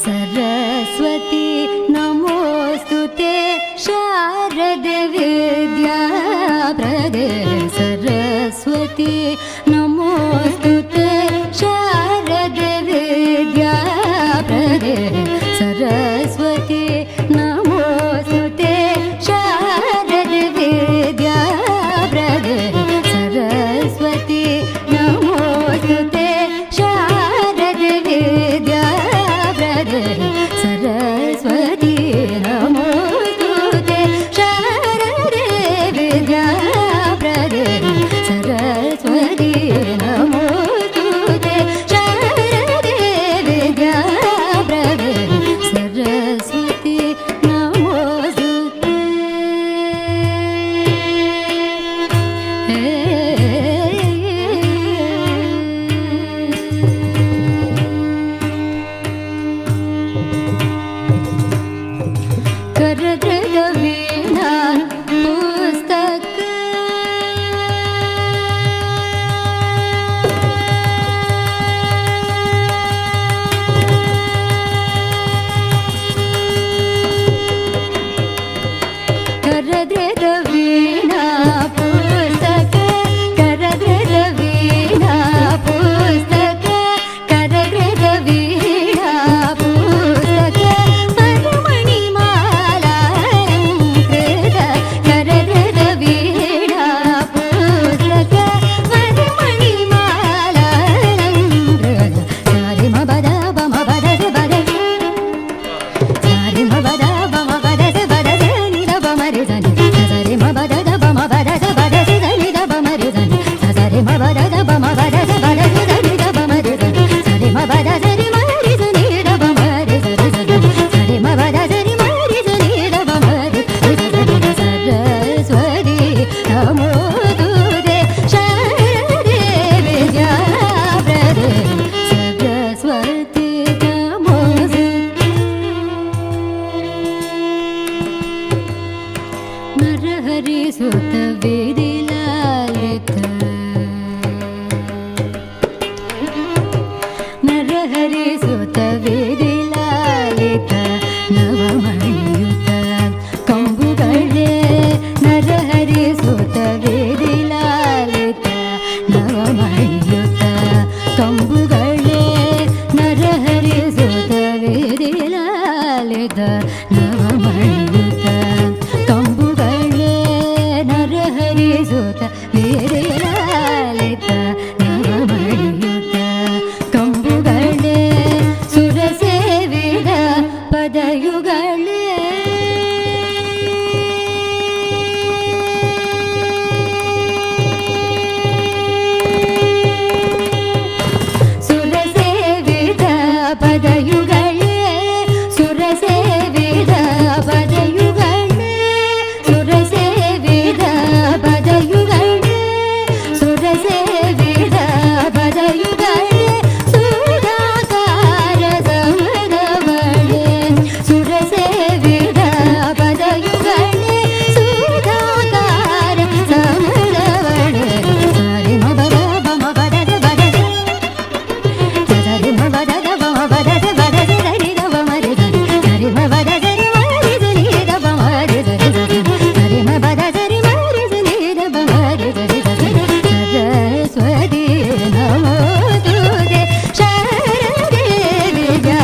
सरस्वती नमोस्तुते शारदे विद्याप्रदे सरस्वती नमोस्तुते शारदे विद्याप्रदे सरस्वती नमोस्तुते शारदे विद्याप्रदे सरस्वती नमोस्तुते शारदे विद्याप्रदे सरस्वती नमोस्तुते शारदे विद्याप्रदे सरस्वती ಕರದ್ರೆದ ವೀಣಾ ಪುಸ್ತಕ ಕರದ್ರೆದ ವೀಣಾ ಪುಸ್ತಕ ಕರದ್ರೆದ ವೀಣಾ ಪುಸ್ತಕ ವರಮಣಿ ಮಾಲಾಲಂಕೃತ ಕರದ್ರೆದ ವೀಣಾ ಪುಸ್ತಕ ವರಮಣಿ ಮಾಲಾಲಂಕೃತ ಸಾರಿ ಮ ಬದ ಬಮ ಬದ ಬದ ಸಾರಿ ಮ ಬದ ಬಮ ಬದ ಬದ ನಿ ದ ಬಮ ರಿ ದ ನಿ ಸರಿ ಮ ಬದ ದ ಬಮ ಬದ ಬದ ನಿ ದ ಬಮ ರಿ ದ ನಿ ಸರಿ ಮ ಬದ ದ ಬಮ ಬದ ಬದ ನಿ ದ ಬಮ ರಿ ದ ನಿ ಸರಿ ಮ ಬದ ಸರಿ ಮ ರಿ ದ ನಿ ದ ಬಮ ರಿ ದ ರಿ ದ ನಿ ಸರಿ ಮ ಬದ ಸರಿ ಮ ರಿ ದ ನಿ ದ ಬಮ ರಿ ದ ನಿ ಸರಸ್ವತಿ ನಮೋಸ್ತುತೆ ಶಾರದೆ ವಿದ್ಯಾಪ್ರದೆ ಸರಸ್ವತಿ ನರಹರಿ ಸುತ ವೇದಿಲಾಲಿತ ನರಹರಿ ಸುತ ವೇದಿಲಾಲಿತ ನವಮಣಿಯುತ ಕಂಬುಗಳೇ ನರಹರಿ ಸುತ ವೇದಿಲಾಲಿತ ನವಮಣಿಯುತ ಕಂಬುಗಳೇ ನರಹರಿ ಸುತ ವೇದಿಲಾಲಿತ ನವಮಣಿಯುತ ಕಂಬುಗಳೇ ನರಹರಿ ಸುತ ವೇದಿಲಾಲಿತ ನವಮಣಿಯುತ ಕಂಬುಗಳೇ ಸುರಸೇವಿದ ಪದಯುಗಳೇ ಸುರಸೇವಿದ ಪದಯುಗಳೇ ಸುರಸೇವಿದ ಪದಯುಗಳೇ ಸುರಸೇವಿದ ಪದಯುಗಳೇ ಸುರಸೇವಿದ ಪದಯುಗಳೇ ಸುಧಾಕಾರ ಸಮರವಳೆ ಸುರಸೇವಿದ ಪದಯುಗಳೇ ಸುಧಾಕಾರ ಸಮರವಳೆ ಸಾರಿ ಮ ಬದ ಬಮ ಬದ ಬದ ಸರಿ ಮ ಬದ ಬಮ ಬದ ಬದ ಸರಿ ದ ಬಮ ರಿ ದ ಸರಿ ಮ ಬದ ಸರಿ ಮ ರಿ ದ ನಿ ದ ಬಮ ರಿ ದ ರಿ ದ ಸರಿ ಮ ಬದ ಸರಿ ಮ ರಿ ದ ನಿ ದ ಬಮ ರಿ ದ ರಿ ದ ಸರಸ್ವತಿ ನಮೋಸ್ತುತೆ ಶಾರದೆ ವಿದ್ಯಾ